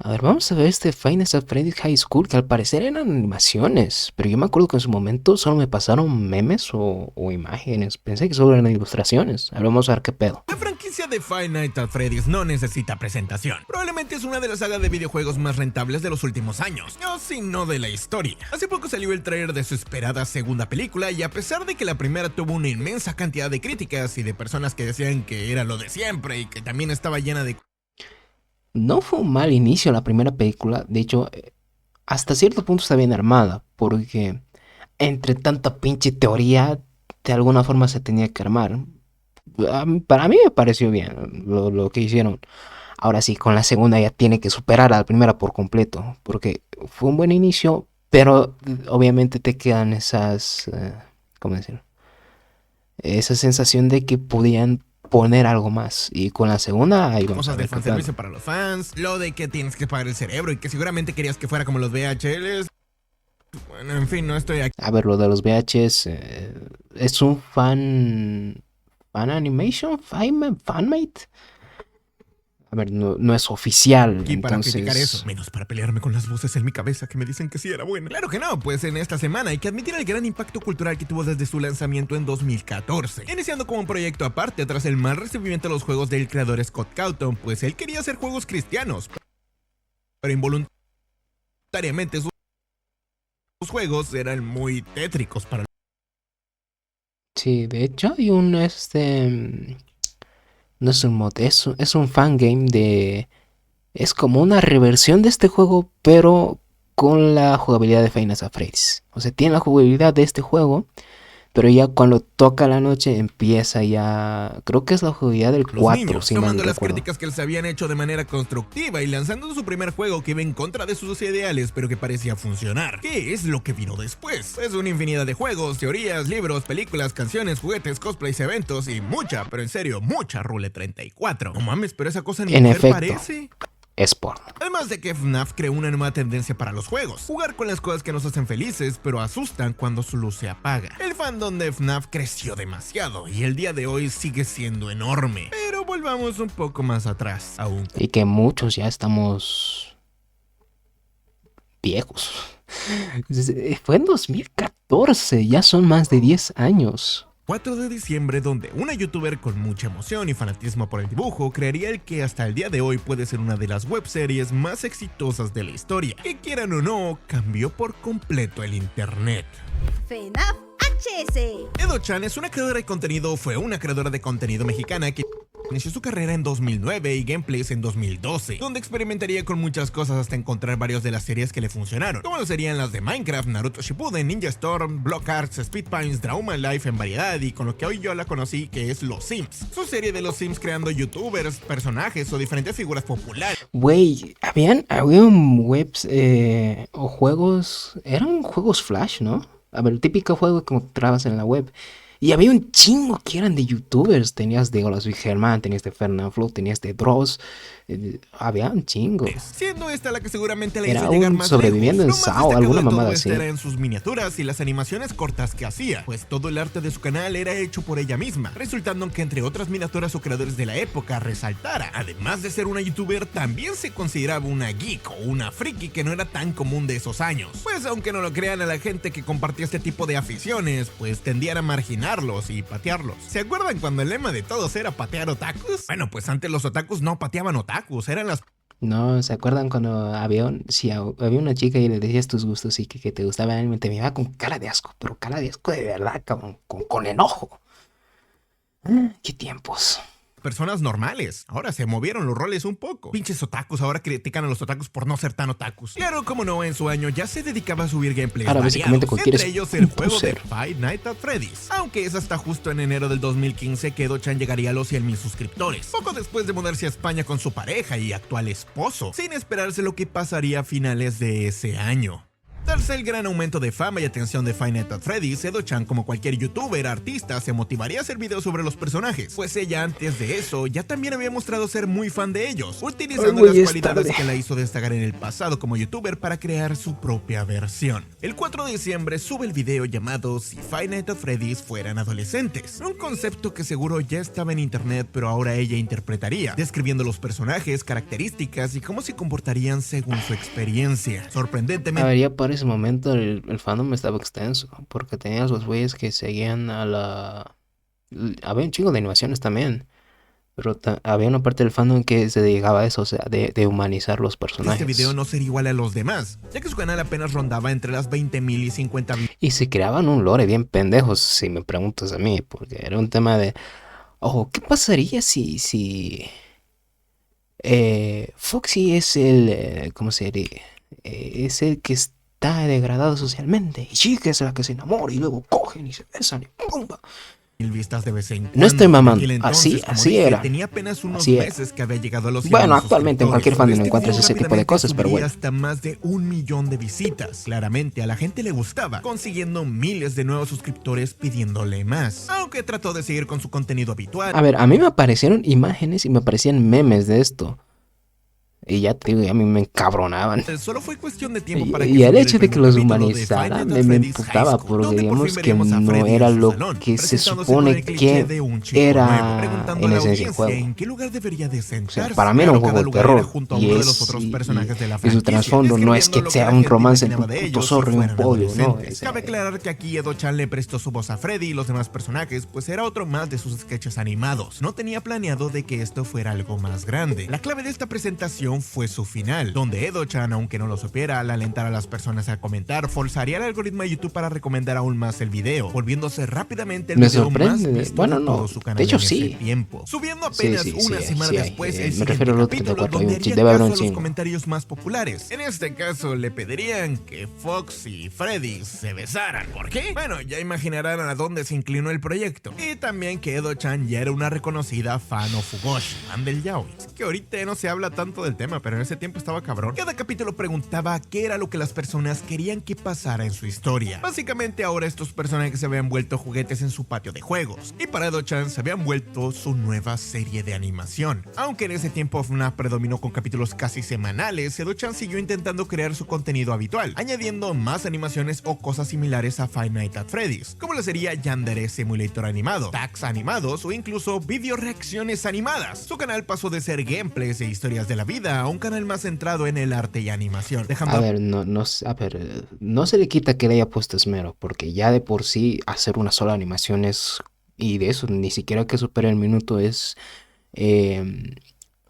A ver, vamos a ver este Five Nights at Freddy's High School, que al parecer eran animaciones, pero yo me acuerdo que en su momento solo me pasaron memes o imágenes. Pensé que solo eran ilustraciones. Ahora vamos a ver qué pedo. La franquicia de Five Nights at Freddy's no necesita presentación. Probablemente es una de las sagas de videojuegos más rentables de los últimos años, o si no de la historia. Hace poco salió el trailer de su esperada segunda película y a pesar de que la primera tuvo una inmensa cantidad de críticas y de personas que decían que era lo de siempre y que también estaba llena de No fue un mal inicio la primera película, de hecho, hasta cierto punto está bien armada, porque entre tanta pinche teoría, de alguna forma se tenía que armar. Para mí me pareció bien lo que hicieron. Ahora sí, con la segunda ya tiene que superar a la primera por completo, porque fue un buen inicio, pero obviamente te quedan esas, ¿cómo decirlo? Esa sensación de que podían poner algo más. Y con la segunda, ahí vamos a cosas de ver qué tal. fanservice para los fans, lo de que tienes que pagar el cerebro y que seguramente querías que fuera como los VHLs. Bueno, en fin, no estoy aquí A ver, lo de los VHs es un fan animation, fanmate. A ver, no es oficial, para criticar eso, entonces menos para pelearme con las voces en mi cabeza que me dicen que sí era buena. Claro que no, pues en esta semana hay que admitir el gran impacto cultural que tuvo desde su lanzamiento en 2014, iniciando como un proyecto aparte tras el mal recibimiento de los juegos del creador Scott Cawthon, pues él quería hacer juegos cristianos, pero involuntariamente sus juegos eran muy tétricos para sí, de hecho hay un no es un mod, es un fangame de es como una reversión de este juego, pero con la jugabilidad de Five Nights at Freddy's. O sea, tiene la jugabilidad de este juego, pero ya cuando toca la noche empieza ya, creo que es la jugabilidad del los 4, niños, si mal tomando no las recuerdo. críticas que les habían hecho de manera constructiva y lanzando su primer juego que iba en contra de sus ideales, pero que parecía funcionar. ¿Qué es lo que vino después? Pues una infinidad de juegos, teorías, libros, películas, canciones, juguetes, cosplays, eventos y mucha, pero en serio, mucha Rule 34. No mames, pero esa cosa ni En mujer efecto, parece. es porno. Además de que FNAF creó una nueva tendencia para los juegos, jugar con las cosas que nos hacen felices pero asustan cuando su luz se apaga. El fandom de FNAF creció demasiado y el día de hoy sigue siendo enorme, pero volvamos un poco más atrás, aún Y que muchos ya estamos viejos. Fue en 2014, ya son más de 10 años. 4 de diciembre, donde una youtuber con mucha emoción y fanatismo por el dibujo crearía el que hasta el día de hoy puede ser una de las webseries más exitosas de la historia, que quieran o no, cambió por completo el internet. FNAF HS. Edo-chan fue una creadora de contenido mexicana que inició su carrera en 2009 y gameplays en 2012, donde experimentaría con muchas cosas hasta encontrar varias de las series que le funcionaron, como lo serían las de Minecraft, Naruto Shippuden, Ninja Storm, Block Arts, Speed Pines, Drauma Life en variedad y con lo que hoy yo la conocí, que es Los Sims. Su serie de Los Sims creando youtubers, personajes o diferentes figuras populares. Güey, habían webs o juegos, eran juegos Flash, ¿no? A ver, el típico juego que encontrabas en la web. Y había un chingo que eran de youtubers. Tenías de Hola Soy Germán, tenías de Fernanfloo, tenías de Dross. Había un chingo. Siendo esta la que seguramente le Era hizo llegar un más sobreviviendo lejos. en Lo más SAO, destacado alguna de todo mamada esto así. era en sus miniaturas y las animaciones cortas que hacía, pues todo el arte de su canal era hecho por ella misma, resultando en que entre otras miniaturas o creadores de la época resaltara. Además de ser una youtuber, también se consideraba una geek o una friki que no era tan común de esos años. Pues aunque no lo crean, a la gente que compartía este tipo de aficiones, pues tendían a marginarlos y patearlos. ¿Se acuerdan cuando el lema de todos era patear otakus? Bueno, pues antes los otakus no pateaban otakus, eran las No, ¿se acuerdan cuando había una chica y le decías tus gustos y que te gustaba el anime? Te miraba con cara de asco, pero cara de asco de verdad, cabrón, con enojo. Qué tiempos. personas normales. Ahora se movieron los roles un poco. Pinches otakus ahora critican a los otakus por no ser tan otakus. Claro, como no, en su año ya se dedicaba a subir gameplays Ahora básicamente variados, cualquiera entre es ellos el un juego de poser. Five Nights at Freddy's. Aunque es hasta justo en enero del 2015 que Edo-chan llegaría a los 100,000 suscriptores. Poco después de mudarse a España con su pareja y actual esposo, sin esperarse lo que pasaría a finales de ese año. Tras el gran aumento de fama y atención de Five Nights at Freddy's, Edo-chan, como cualquier youtuber artista, se motivaría a hacer videos sobre los personajes, pues ella antes de eso ya también había mostrado ser muy fan de ellos, utilizando las cualidades que la hizo destacar en el pasado como youtuber para crear su propia versión. El 4 de diciembre sube el video llamado Si Five Nights at Freddy's fueran adolescentes, un concepto que seguro ya estaba en internet pero ahora ella interpretaría, describiendo los personajes, características y cómo se comportarían según su experiencia. Sorprendentemente, A ver, ya para ese momento el fandom estaba extenso, porque tenías los güeyes que seguían a la... Había un chingo de animaciones también, pero había una parte del fandom que se dedicaba a eso, o sea, de humanizar los personajes. este video no sería igual a los demás, ya que su canal apenas rondaba entre las 20.000 y 50.000 Y se creaban un lore bien pendejos, si me preguntas a mí, porque era un tema de... Ojo, ¿qué pasaría si Foxy es el... ¿cómo se diría? Es el que está degradado socialmente, y Chica es la que se enamora, y luego cogen y se besan, y ¡pumba! vistas de vez en cuando. No estoy mamando, En aquel entonces, así dije, era. tenía apenas unos Así era. meses que había llegado a los 100.000 Bueno, actualmente en cualquier suscriptores. fandom encuentras video ese tipo de rápidamente cosas, pero subiría bueno. hasta más de 1 millón de visitas. Claramente a la gente le gustaba, consiguiendo miles de nuevos suscriptores pidiéndole más. Aunque trató de seguir con su contenido habitual. A ver, a mí me aparecieron imágenes y me aparecían memes de esto. Y ya te digo, a mí me encabronaban. Solo fue cuestión de tiempo para Y el subiera hecho de primer que los capítulo de humanizaran Five Nights me at Freddy's emputaba, High School, porque donde por digamos fin que veríamos a no Freddy en era su lo salón, que se presentándose con supone el cliché que de un chico era nuevo, preguntando en a la esencia el audiencia juego. en qué lugar debería de sentarse. Para mí era un Claro, juego cada de lugar era terror, junto a y uno de es- los otros y- personajes de la y su franquicia, trasfondo no es describiendo que lo sea la un gente romance imaginaba entre de un ellos puto zorro si y un fueran pollo, ¿no? adolescentes. Cabe aclarar que aquí Edo-chan le prestó su voz a Freddy y los demás personajes, pues era otro más de sus sketches animados. No tenía planeado de que esto fuera algo más grande. La clave de esta presentación fue su final, donde Edo-chan, aunque no lo supiera, al alentar a las personas a comentar, forzaría el algoritmo de YouTube para recomendar aún más el video, volviéndose rápidamente el Me video sorprende. más visto Bueno, de no. todo su canal De hecho, en ese sí. tiempo. Subiendo Sí, apenas sí, una sí, semana sí hay. después Me el siguiente refiero al otro capítulo, 34, donde hay un haría debe haber caso un a los chingo. comentarios más populares. En este caso le pedirían que Fox y Freddy se besaran. ¿Por qué? Bueno, ya imaginarán a dónde se inclinó el proyecto. Y también que Edo-chan ya era una reconocida fan of Fugoshi, fan del yaoi. Es que ahorita no se habla tanto del tema, pero en ese tiempo estaba cabrón. Cada capítulo preguntaba qué era lo que las personas querían que pasara en su historia. Básicamente ahora estos personajes se habían vuelto juguetes en su patio de juegos. Y para Edo-chan se habían vuelto su nueva serie de animación. Aunque en ese tiempo FNAF predominó con capítulos casi semanales, Edo-chan siguió intentando crear su contenido habitual, añadiendo más animaciones o cosas similares a Five Nights at Freddy's, como lo sería Yandere Simulator animado, tags animados o incluso video reacciones animadas. Su canal pasó de ser gameplays e historias de la vida a un canal más centrado en el arte y animación, dejando A ver, no se le quita que le haya puesto esmero, porque ya de por sí hacer una sola animación es... Y de eso, ni siquiera que supere el minuto es...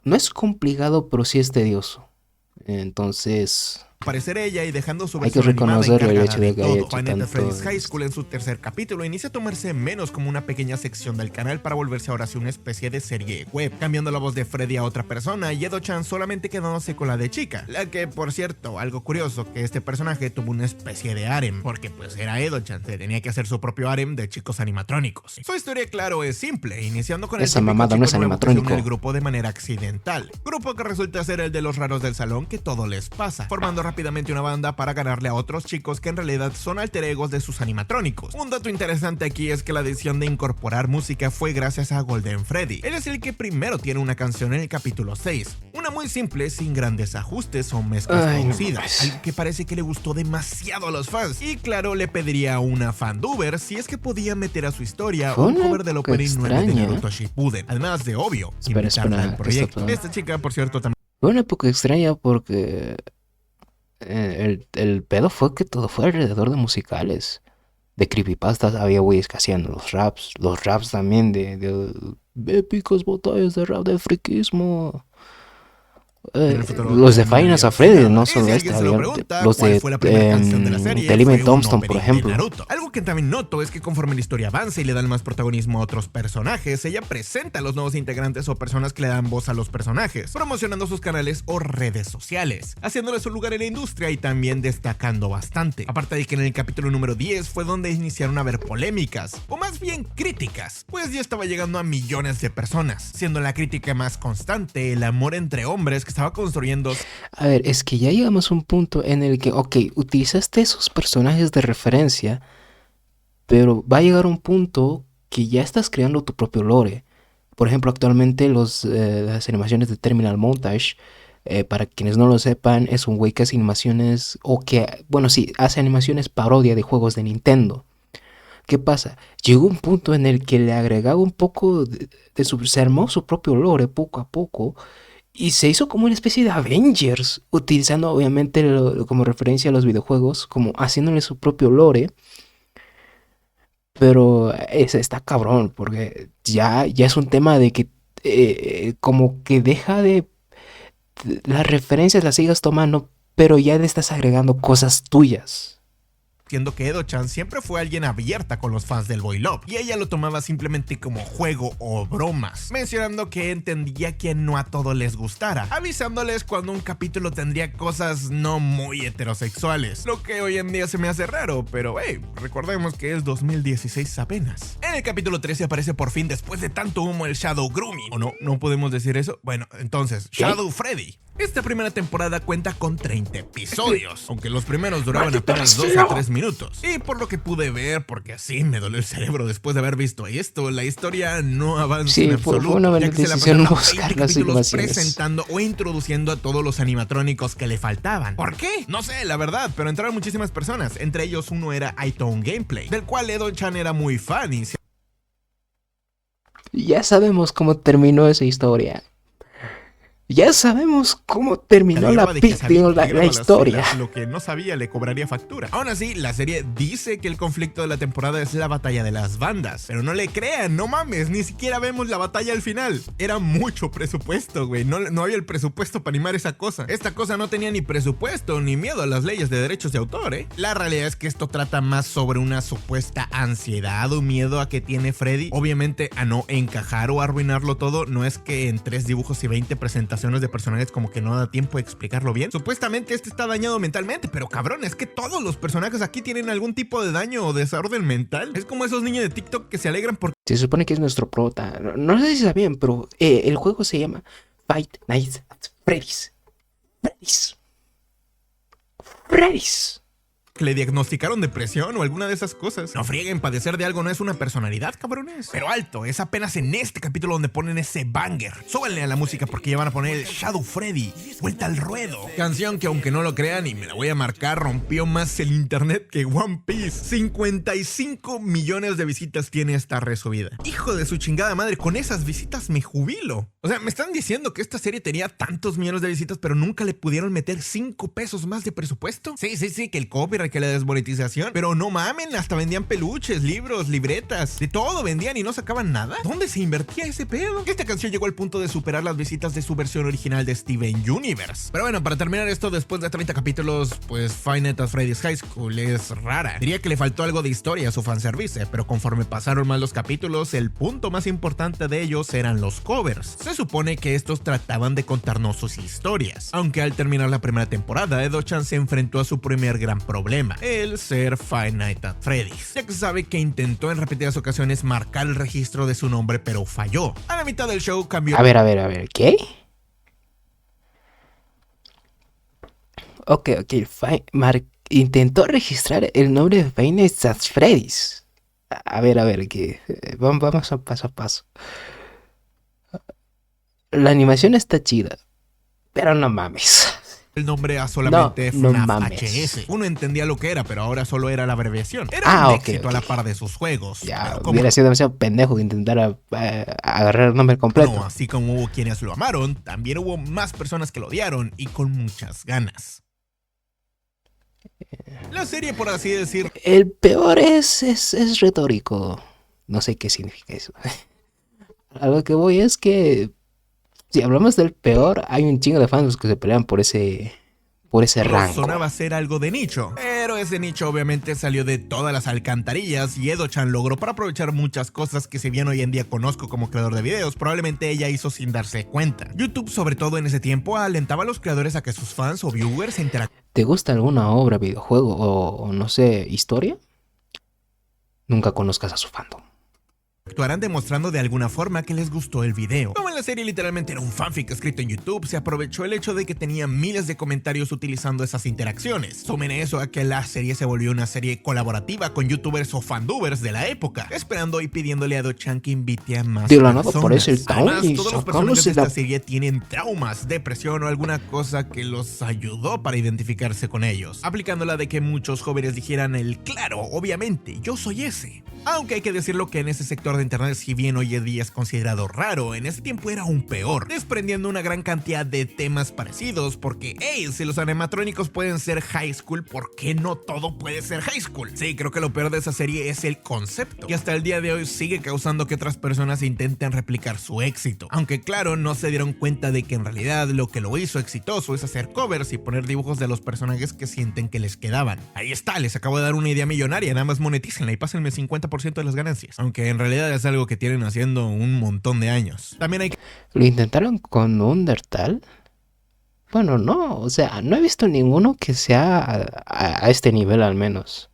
no es complicado, pero sí es tedioso. Entonces... aparecer ella y dejando su Hay que versión animada reconocer el encargada hecho de que haya todo. hecho Five Nights at Freddy's tanto- High School en su tercer capítulo inicia a tomarse menos como una pequeña sección del canal para volverse ahora sí una especie de serie web, cambiando la voz de Freddy a otra persona y Edo-chan solamente quedándose con la de chica, la que por cierto, algo curioso, que este personaje tuvo una especie de harem, porque pues era Edo-chan, se tenía que hacer su propio harem de chicos animatrónicos. Su historia claro es simple, iniciando con el Esa típico mamada no chico es nuevo que se une animatrónico. al grupo de manera accidental, grupo que resulta ser el de los raros del salón que todo les pasa, formando rápidamente una banda para ganarle a otros chicos que en realidad son alter egos de sus animatrónicos. Un dato interesante aquí es que la decisión de incorporar música fue gracias a Golden Freddy. Él es el que primero tiene una canción en el capítulo 6, una muy simple, sin grandes ajustes o mezclas Ay, no producidas, mames. algo que parece que le gustó demasiado a los fans. Y claro, le pediría una fanduber si es que podía meter a su historia Fue un una cover del época opening 9 de extraña. Naruto Shippuden, además de obvio, Espera, invitarla al ¿qué está proyecto. pasando? Esta chica, por cierto, también Fue una época extraña porque el pedo fue que todo fue alrededor de musicales. De creepypastas había güeyes que hacían los raps también de épicas batallas de rap de friquismo. en el futuro Los de Five Nights at Freddy's, no Y si solo alguien se lo pregunta, los ¿cuál de fue la primera canción de la serie? Living Fue un Tombstone, por opening de ejemplo. Naruto. Algo que también noto es que conforme la historia avanza y le dan más protagonismo a otros personajes, ella presenta a los nuevos integrantes o personas que le dan voz a los personajes, promocionando sus canales o redes sociales, haciéndole su lugar en la industria y también destacando bastante. Aparte de que en el capítulo número 10 fue donde iniciaron a haber polémicas, o más bien críticas, pues ya estaba llegando a millones de personas, siendo la crítica más constante el amor entre hombres que estaba construyendo. A ver, es que ya llegamos a un punto en el que, ok, utilizaste esos personajes de referencia, pero va a llegar un punto que ya estás creando tu propio lore. Por ejemplo, actualmente las animaciones de Terminal Montage, para quienes no lo sepan, es un güey que hace animaciones, o que, bueno, sí, hace animaciones parodia de juegos de Nintendo. ¿Qué pasa? Llegó un punto en el que le agregaba un poco se armó su propio lore poco a poco y se hizo como una especie de Avengers, utilizando obviamente como referencia a los videojuegos, como haciéndole su propio lore, pero está cabrón, porque ya es un tema de que como que deja las referencias las sigas tomando, pero ya le estás agregando cosas tuyas. Siendo que Edo-chan siempre fue alguien abierta con los fans del Boy Love, y ella lo tomaba simplemente como juego o bromas, mencionando que entendía que no a todos les gustara, avisándoles cuando un capítulo tendría cosas no muy heterosexuales, lo que hoy en día se me hace raro, pero hey, recordemos que es 2016 apenas. En el capítulo 13 aparece por fin, después de tanto humo, el Shadow Grooming. ¿O no? ¿No podemos decir eso? Bueno, entonces, Shadow Freddy. Esta primera temporada cuenta con 30 episodios, aunque los primeros duraban apenas 2 a 3 minutos. Y por lo que pude ver, porque así me dolió el cerebro después de haber visto esto, la historia no avanza en absoluto. Fue una buena decisión buscar las animaciones, presentando o introduciendo a todos los animatrónicos que le faltaban. ¿Por qué? No sé, la verdad, pero entraron muchísimas personas. Entre ellos uno era iTone Gameplay, del cual Edo-chan era muy fan y... Ya sabemos cómo terminó esa historia. Ya sabemos cómo terminó la historia. Lo que no sabía le cobraría factura. Aún así, la serie dice que el conflicto de la temporada es la batalla de las bandas. Pero no le crean, no mames, ni siquiera vemos la batalla al final. Era mucho presupuesto, güey. No había el presupuesto para animar esa cosa. Esta cosa no tenía ni presupuesto ni miedo a las leyes de derechos de autor, ¿eh? La realidad es que esto trata más sobre una supuesta ansiedad o miedo a que tiene Freddy. Obviamente a no encajar o arruinarlo todo. No es que en 3 dibujos y 20 presentaciones de personajes como que no da tiempo de explicarlo bien. Supuestamente este está dañado mentalmente, pero cabrón, es que todos los personajes aquí tienen algún tipo de daño o desorden mental. Es como esos niños de TikTok que se alegran porque se supone que es nuestro prota. No sé si sabían, pero el juego se llama Fight Nights at Freddy's. Freddy's. le diagnosticaron depresión o alguna de esas cosas. No frieguen, padecer de algo no es una personalidad, cabrones. Pero alto, es apenas en este capítulo donde ponen ese banger. Súbanle a la música porque ya van a poner el Shadow Freddy, vuelta al ruedo. Canción que, aunque no lo crean y me la voy a marcar, rompió más el internet que One Piece. 55 millones de visitas tiene esta resubida. Hijo de su chingada madre, con esas visitas me jubilo. O sea, me están diciendo que esta serie tenía tantos millones de visitas, pero nunca le pudieron meter 5 pesos más de presupuesto. Sí, que el copyright, que la desmonetización. Pero no mamen, hasta vendían peluches, libros, libretas, de todo vendían y no sacaban nada. ¿Dónde se invertía ese pedo? Esta canción llegó al punto de superar las visitas de su versión original de Steven Universe. Pero bueno, para terminar esto, después de 30 capítulos, pues Five Nights at Freddy's High School es rara. Diría que le faltó algo de historia a su fanservice, pero conforme pasaron más los capítulos, el punto más importante de ellos eran los covers. Se supone que estos trataban de contarnos sus historias, aunque al terminar la primera temporada, Edo-chan se enfrentó a su primer gran problema, el ser Five Nights at Freddy's, ya que se sabe que intentó en repetidas ocasiones marcar el registro de su nombre, pero falló. A la mitad del show cambió... A ver, ¿qué? Ok, intentó registrar el nombre de Five Nights at Freddy's. A ver, que vamos a paso a paso. La animación está chida, pero no mames. El nombre a solamente FNAF HS. Uno entendía lo que era, pero ahora solo era la abreviación. Era un éxito a la par de sus juegos. Ya, hubiera sido demasiado pendejo que intentara agarrar el nombre completo. No, así como hubo quienes lo amaron, también hubo más personas que lo odiaron y con muchas ganas. La serie, por así decir... El peor es retórico. No sé qué significa eso. A lo que voy es que... Si hablamos del peor, hay un chingo de fans que se pelean por ese rango. Sonaba ser algo de nicho, pero ese nicho obviamente salió de todas las alcantarillas y Edo-chan logró para aprovechar muchas cosas que si bien hoy en día conozco como creador de videos, probablemente ella hizo sin darse cuenta. YouTube, sobre todo en ese tiempo, alentaba a los creadores a que sus fans o viewers se interactúen. ¿Te gusta alguna obra, videojuego o no sé, historia? Nunca conozcas a su fandom. actuarán demostrando de alguna forma que les gustó el video. Como en la serie literalmente era un fanfic escrito en YouTube, se aprovechó el hecho de que tenía miles de comentarios utilizando esas interacciones. Sumen eso a que la serie se volvió una serie colaborativa con youtubers o fandubers de la época, esperando y pidiéndole a Edo-chan que invite a más de la nada personas. aparece el Además, Tony todos los personajes de esta serie tienen traumas, depresión o alguna cosa que los ayudó para identificarse con ellos, aplicándola de que muchos jóvenes dijeran el claro, obviamente, yo soy ese. Aunque hay que decirlo que en ese sector de internet, si bien hoy en día es considerado raro, en ese tiempo era aún peor, desprendiendo una gran cantidad de temas parecidos, porque hey, si los animatrónicos pueden ser high school, ¿por qué no todo puede ser high school? Sí, creo que lo peor de esa serie es el concepto, y hasta el día de hoy sigue causando que otras personas intenten replicar su éxito, aunque claro, no se dieron cuenta de que en realidad lo que lo hizo exitoso es hacer covers y poner dibujos de los personajes que sienten que les quedaban. Ahí está, les acabo de dar una idea millonaria, nada más monetícenla y pásenme el 50% de las ganancias, aunque en realidad es algo que tienen haciendo un montón de años. También hay que... ¿Lo intentaron con Undertale? Bueno, no, o sea, no he visto ninguno que sea a este nivel al menos.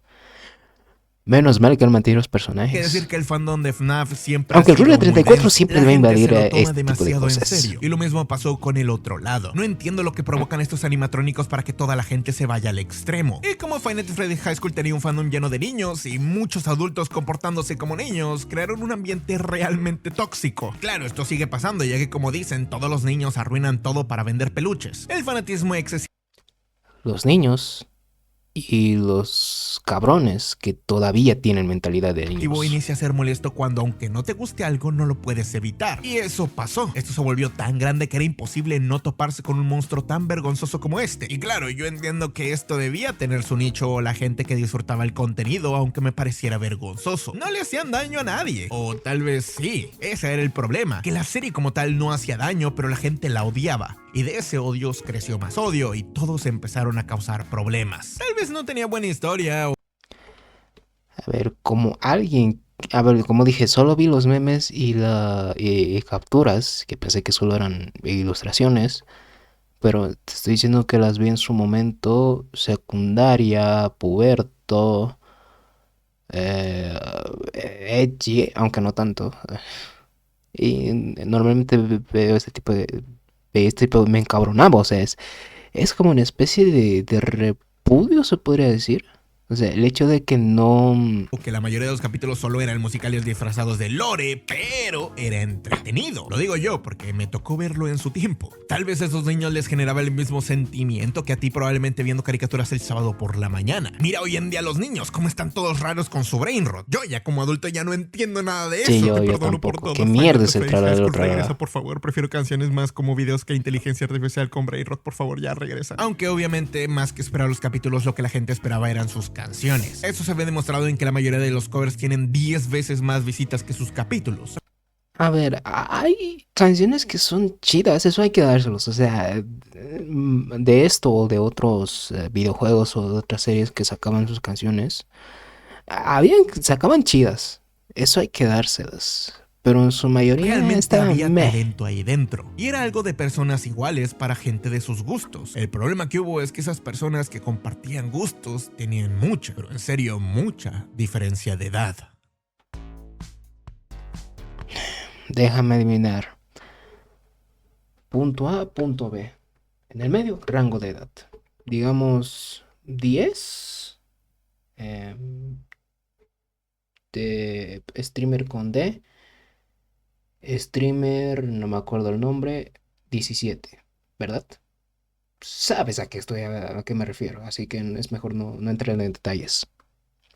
Menos mal que han mantenido los personajes. Hay que decir que el fandom de FNAF siempre aunque el Rule 34 denso. siempre La va a gente invadir se lo toma este tipo de demasiado en cosas. serio. Y lo mismo pasó con el otro lado. No entiendo lo que provocan estos animatrónicos para que toda la gente se vaya al extremo. Y como Five Nights at Freddy's High School tenía un fandom lleno de niños y muchos adultos comportándose como niños, crearon un ambiente realmente tóxico. Claro, esto sigue pasando, ya que como dicen, todos los niños arruinan todo para vender peluches. El fanatismo excesivo. Los niños y los cabrones que todavía tienen mentalidad de niños. Inicia a ser molesto cuando, aunque no te guste algo, no lo puedes evitar. Y eso pasó. Esto se volvió tan grande que era imposible no toparse con un monstruo tan vergonzoso como este. Y claro, yo entiendo que esto debía tener su nicho o la gente que disfrutaba el contenido, aunque me pareciera vergonzoso. No le hacían daño a nadie. O tal vez sí. Ese era el problema. Que la serie como tal no hacía daño, pero la gente la odiaba. Y de ese odio creció más odio y todos empezaron a causar problemas. Tal vez no tenía buena historia o... A ver, como dije, solo vi los memes y capturas, que pensé que solo eran ilustraciones, pero te estoy diciendo que las vi en su momento secundaria, puberto, edgy, aunque no tanto. Y normalmente veo este tipo me encabronaba, o sea, es como una especie de repudio, se podría decir. O sea, el hecho de que no... que la mayoría de los capítulos solo eran musicales disfrazados de lore, pero era entretenido. Lo digo yo porque me tocó verlo en su tiempo. Tal vez a esos niños les generaba el mismo sentimiento que a ti probablemente viendo caricaturas el sábado por la mañana. Mira hoy en día los niños, cómo están todos raros con su brain rot. Yo ya como adulto ya no entiendo nada de eso. Sí, yo perdono tampoco. por todo. ¿Qué mierda es el trailer de otra? Regresa, por favor. Prefiero canciones más como videos que inteligencia artificial con brain rot. Por favor, ya regresa. Aunque obviamente más que esperar los capítulos, lo que la gente esperaba eran sus canciones. Eso se ve demostrado en que la mayoría de los covers tienen 10 veces más visitas que sus capítulos. A ver, hay canciones que son chidas, eso hay que dárselos. O sea, de esto o de otros videojuegos o de otras series que sacaban sus canciones, sacaban chidas. Eso hay que dárselas. Pero en su mayoría realmente había talento ahí dentro. Y era algo de personas iguales para gente de sus gustos. El problema que hubo es que esas personas que compartían gustos tenían mucha, pero en serio mucha diferencia de edad. Déjame adivinar. Punto A, punto B. En el medio, rango de edad. Digamos 10. De streamer con D. Streamer, no me acuerdo el nombre, 17, ¿verdad? Sabes a qué me refiero, así que es mejor no entrar en detalles.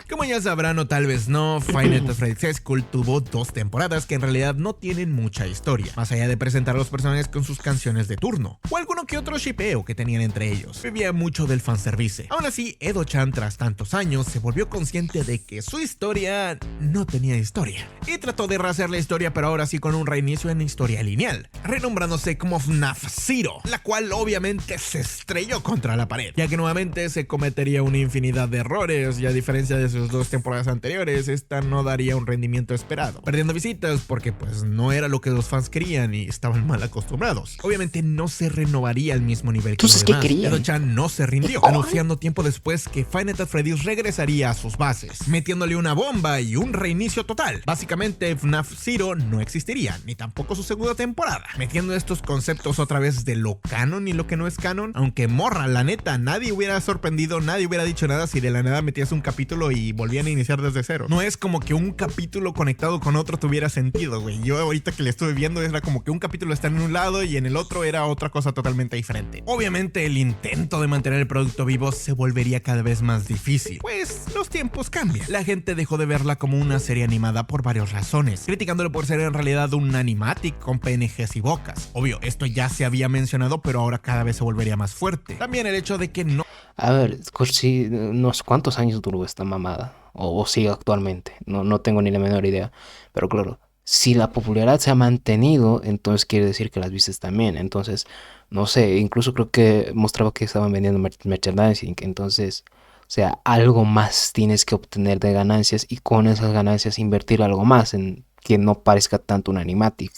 Como ya sabrán o tal vez no, Five Nights at Freddy's High School tuvo 2 temporadas que en realidad no tienen mucha historia, más allá de presentar a los personajes con sus canciones de turno, o alguno que otro shipeo que tenían entre ellos. Vivía mucho del fanservice. Aún así, Edo-chan tras tantos años se volvió consciente de que su historia no tenía historia, y trató de rehacer la historia, pero ahora sí con un reinicio en historia lineal, renombrándose como FNAF Zero, la cual obviamente se estrelló contra la pared, ya que nuevamente se cometería una infinidad de errores, y a diferencia de de sus 2 temporadas anteriores, esta no daría un rendimiento esperado, perdiendo visitas porque pues no era lo que los fans querían y estaban mal acostumbrados. Obviamente no se renovaría al mismo nivel que los demás. Edo-chan no se rindió, anunciando tiempo después que Five Nights at Freddy's regresaría a sus bases, metiéndole una bomba y un reinicio total. Básicamente FNAF Zero no existiría, ni tampoco su segunda temporada, metiendo estos conceptos otra vez de lo canon y lo que no es canon. Aunque morra, la neta, nadie hubiera sorprendido, nadie hubiera dicho nada si de la nada metías un capítulo y volvían a iniciar desde cero. No es como que un capítulo conectado con otro tuviera sentido, güey. Yo ahorita que le estuve viendo era como que un capítulo está en un lado y en el otro era otra cosa totalmente diferente. Obviamente el intento de mantener el producto vivo se volvería cada vez más difícil, pues los tiempos cambian. La gente dejó de verla como una serie animada por varias razones, criticándolo por ser en realidad un animatic con PNGs y bocas. Obvio, esto ya se había mencionado, pero ahora cada vez se volvería más fuerte. También el hecho de que no... A ver, sí, no sé cuántos años duró esta mamada, o sigue actualmente, no tengo ni la menor idea, pero claro, si la popularidad se ha mantenido, entonces quiere decir que las vistas también. Entonces, no sé, incluso creo que mostraba que estaban vendiendo merchandising. Entonces, o sea, algo más tienes que obtener de ganancias y con esas ganancias invertir algo más en que no parezca tanto un animatic.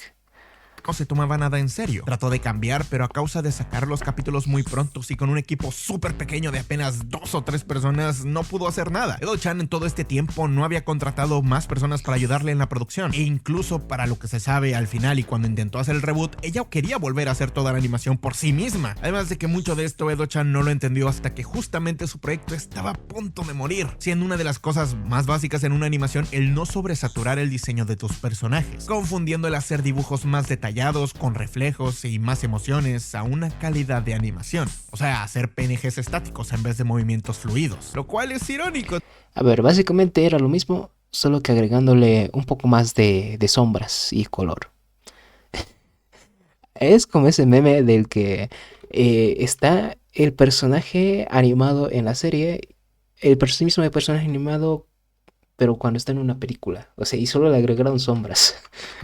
No se tomaba nada en serio. Trató de cambiar, pero a causa de sacar los capítulos muy prontos y con un equipo súper pequeño de apenas 2 o 3 personas, no pudo hacer nada. Edo-chan en todo este tiempo no había contratado más personas para ayudarle en la producción, e incluso para lo que se sabe al final y cuando intentó hacer el reboot, ella quería volver a hacer toda la animación por sí misma. Además de que mucho de esto Edo-chan no lo entendió hasta que justamente su proyecto estaba a punto de morir, siendo una de las cosas más básicas en una animación el no sobresaturar el diseño de tus personajes, confundiendo el hacer dibujos más detallados con reflejos y más emociones a una calidad de animación. O sea, hacer PNGs estáticos en vez de movimientos fluidos, lo cual es irónico. A ver, básicamente era lo mismo, solo que agregándole un poco más de sombras y color. Es como ese meme del que está el personaje animado en la serie, el mismo personaje animado, pero cuando está en una película, o sea, y solo le agregaron sombras.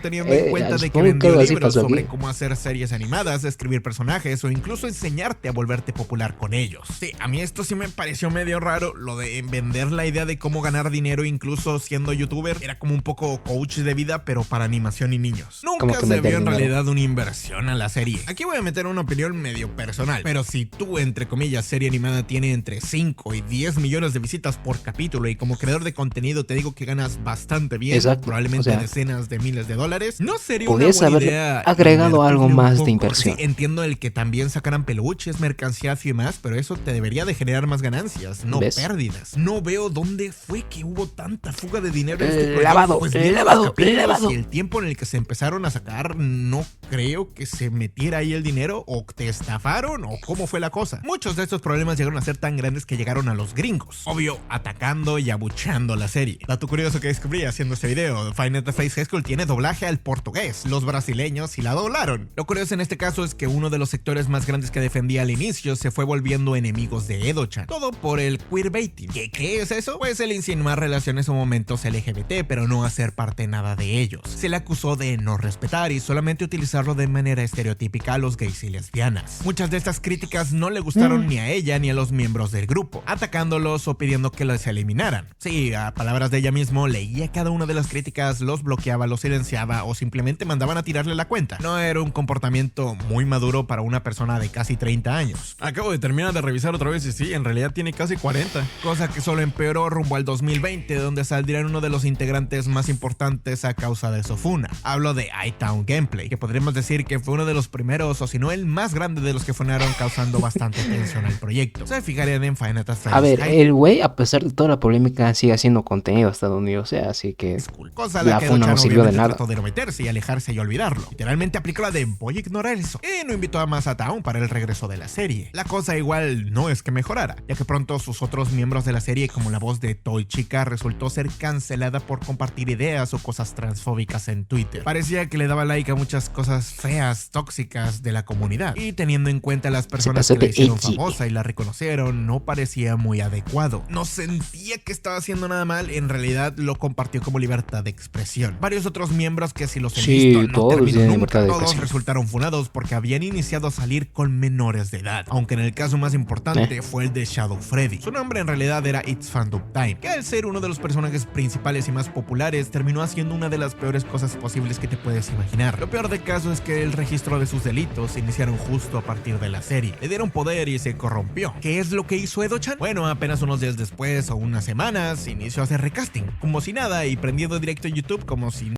Teniendo en cuenta de que vendió libros sobre cómo hacer series animadas, escribir personajes o incluso enseñarte a volverte popular con ellos. Sí, a mí esto sí me pareció medio raro, lo de vender la idea de cómo ganar dinero incluso siendo youtuber. Era como un poco coach de vida, pero para animación y niños. Nunca se vio en realidad una inversión a la serie. Aquí voy a meter una opinión medio personal, pero si tú, entre comillas, serie animada tiene entre 5 y 10 millones de visitas por capítulo y como creador de contenido te digo que ganas bastante bien, probablemente decenas de miles de dólares, no sería una buena idea agregado algo más de inversión. Sí, entiendo el que también sacaran peluches, mercancía y más, pero eso te debería de generar más ganancias, no pérdidas. No veo dónde fue que hubo tanta fuga de dinero en este proyecto. Lavado. Y el tiempo en el que se empezaron a sacar, no creo que se metiera ahí el dinero, o te estafaron, o cómo fue la cosa. Muchos de estos problemas llegaron a ser tan grandes que llegaron a los gringos, obvio, atacando y abucheando la serie. Dato curioso que descubrí haciendo este video: Five Nights at Freddy's High School tiene doblaje al portugués. Los brasileños sí la doblaron. Lo curioso en este caso es que uno de los sectores más grandes que defendía al inicio se fue volviendo enemigos de Edo-chan. Todo por el queerbaiting. ¿Qué es eso? Pues el insinuar relaciones o momentos LGBT, pero no hacer parte nada de ellos. Se le acusó de no respetar y solamente utilizarlo de manera estereotípica a los gays y lesbianas. Muchas de estas críticas no le gustaron ni a ella ni a los miembros del grupo, atacándolos o pidiendo que los eliminaran. Sí, a palabras de ella mismo, leía cada una de las críticas, los bloqueaba, los silenciaba o simplemente mandaban a tirarle la cuenta. No era un comportamiento muy maduro para una persona de casi 30 años. Acabo de terminar de revisar otra vez y sí, en realidad tiene casi 40. Cosa que solo empeoró rumbo al 2020, donde saldría uno de los integrantes más importantes a causa de Sofuna. Hablo de iTown Gameplay, que podríamos decir que fue uno de los primeros, o si no el más grande de los que funaron, causando bastante tensión al proyecto. Se fijarían en Five Nights at Freddy's. A ver, el güey, a pesar de toda la polémica, sigue haciendo contenido estadounidense, así que cosa la que no sirvió de nada. Trató de no meterse y alejarse y olvidarlo. Literalmente aplicó la de voy a ignorar eso, y no invitó a más a Town para el regreso de la serie. La cosa igual no es que mejorara, ya que pronto sus otros miembros de la serie, como la voz de Toy Chica, resultó ser cancelada por compartir ideas o cosas transfóbicas en Twitter. Parecía que le daba like a muchas cosas feas, tóxicas de la comunidad, y teniendo en cuenta las personas que la hicieron famosa y la reconocieron, no parecía muy adecuado. No sentía que estaba haciendo nada mal, en realidad lo compartió como libertad de expresión. Varios otros miembros que si los he Sí, visto no todos terminó tienen nunca, libertad de todos expresión. resultaron funados porque habían iniciado a salir con menores de edad. Aunque en el caso más importante fue el de Shadow Freddy. Su nombre en realidad era It's Fandom Time, que al ser uno de los personajes principales y más populares, terminó haciendo una de las peores cosas posibles que te puedes imaginar. Lo peor del caso es que el registro de sus delitos se iniciaron justo a partir de la serie. Le dieron poder y se corrompió. ¿Qué es lo que hizo Edo-chan? Bueno, apenas unos días después o unas semanas, inició a hacer recasting, como si nada, y prendiendo directo en YouTube como si...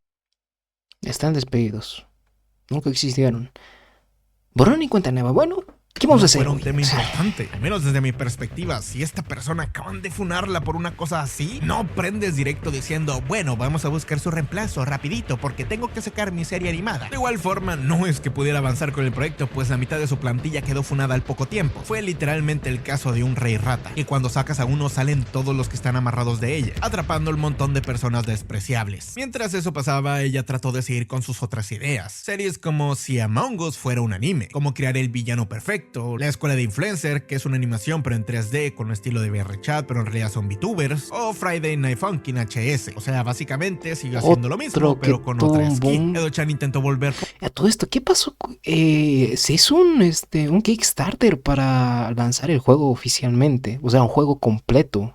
Están despedidos. Nunca existieron. Borrón y cuenta nueva. Bueno, ¿qué vamos a hacer? Fuera un tema importante, al menos desde mi perspectiva. Si esta persona acaban de funarla por una cosa así, no prendes directo diciendo, bueno, vamos a buscar su reemplazo rapidito porque tengo que sacar mi serie animada. De igual forma, no es que pudiera avanzar con el proyecto, pues la mitad de su plantilla quedó funada al poco tiempo. Fue literalmente el caso de un rey rata, y cuando sacas a uno salen todos los que están amarrados de ella, atrapando el montón de personas despreciables. Mientras eso pasaba, ella trató de seguir con sus otras ideas. Series como si Among Us fuera un anime, como crear el villano perfecto, La Escuela de Influencer, que es una animación pero en 3D con un estilo de VRChat, pero en realidad son VTubers, o Friday Night Funkin' HS. O sea, básicamente siguió haciendo lo mismo, pero con otra skin. Edo-chan intentó volver... A todo esto, ¿qué pasó? Se hizo un Kickstarter para lanzar el juego oficialmente. O sea, un juego completo.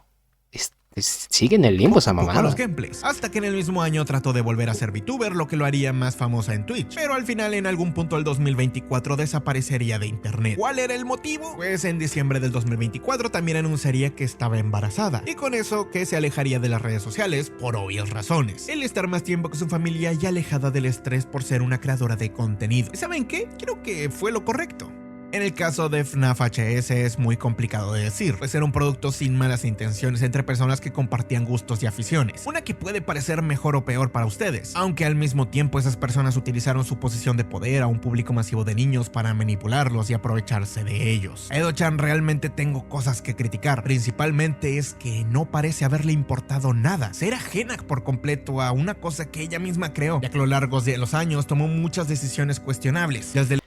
Sigue en el limbo esa mamada. Los gameplays, hasta que en el mismo año trató de volver a ser VTuber, lo que lo haría más famosa en Twitch, pero al final en algún punto del 2024 desaparecería de internet. ¿Cuál era el motivo? Pues en diciembre del 2024 también anunciaría que estaba embarazada, y con eso que se alejaría de las redes sociales por obvias razones. El estar más tiempo con su familia y alejada del estrés por ser una creadora de contenido. ¿Y saben qué? Creo que fue lo correcto. En el caso de FNAF HS es muy complicado de decir, pues era un producto sin malas intenciones entre personas que compartían gustos y aficiones. Una que puede parecer mejor o peor para ustedes, aunque al mismo tiempo esas personas utilizaron su posición de poder a un público masivo de niños para manipularlos y aprovecharse de ellos. A Edo-chan realmente tengo cosas que criticar, principalmente es que no parece haberle importado nada, ser ajena por completo a una cosa que ella misma creó, ya que a lo largo de los años tomó muchas decisiones cuestionables, desde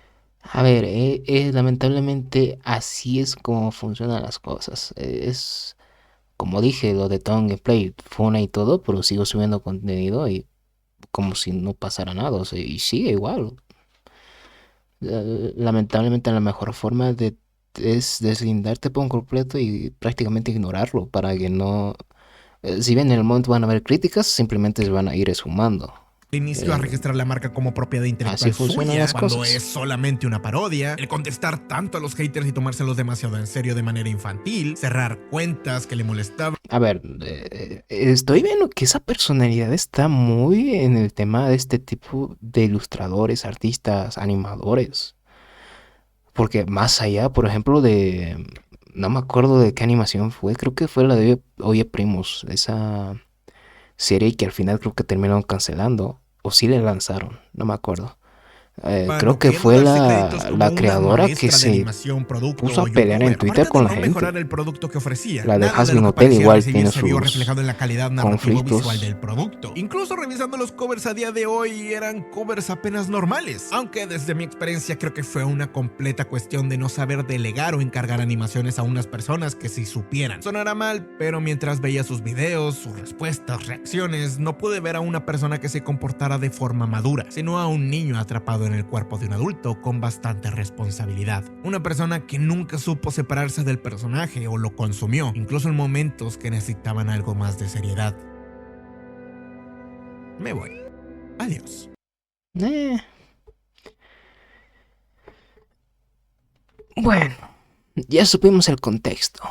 A ver, lamentablemente así es como funcionan las cosas. Es como dije, lo de Tongue Gameplay, funa y todo, pero sigo subiendo contenido y como si no pasara nada, o sea, y sigue igual. Lamentablemente la mejor forma es deslindarte por un completo y prácticamente ignorarlo para que no... si bien en el momento van a haber críticas, simplemente se van a ir sumando. inicio a registrar la marca como propiedad intelectual suya cuando es solamente una parodia, el contestar tanto a los haters y tomárselos demasiado en serio de manera infantil, cerrar cuentas que le molestaban. A ver, estoy viendo que esa personalidad está muy en el tema de este tipo de ilustradores, artistas, animadores. Porque más allá, por ejemplo, de... No me acuerdo de qué animación fue, creo que fue la de Oye Primos, esa serie que al final creo que terminaron cancelando, o sí le lanzaron, no me acuerdo. Creo que fue la creadora que se puso a pelear en Twitter con la gente. La de Hazbin Hotel igual tiene sus conflictos. Del producto. Incluso revisando los covers a día de hoy eran covers apenas normales, aunque desde mi experiencia creo que fue una completa cuestión de no saber delegar o encargar animaciones a unas personas que sí supieran. Sonará mal, pero mientras veía sus videos, sus respuestas, reacciones, no pude ver a una persona que se comportara de forma madura, sino a un niño atrapado en el cuerpo de un adulto con bastante responsabilidad. Una persona que nunca supo separarse del personaje o lo consumió, incluso en momentos que necesitaban algo más de seriedad. Me voy. Adiós. Bueno, ya supimos el contexto.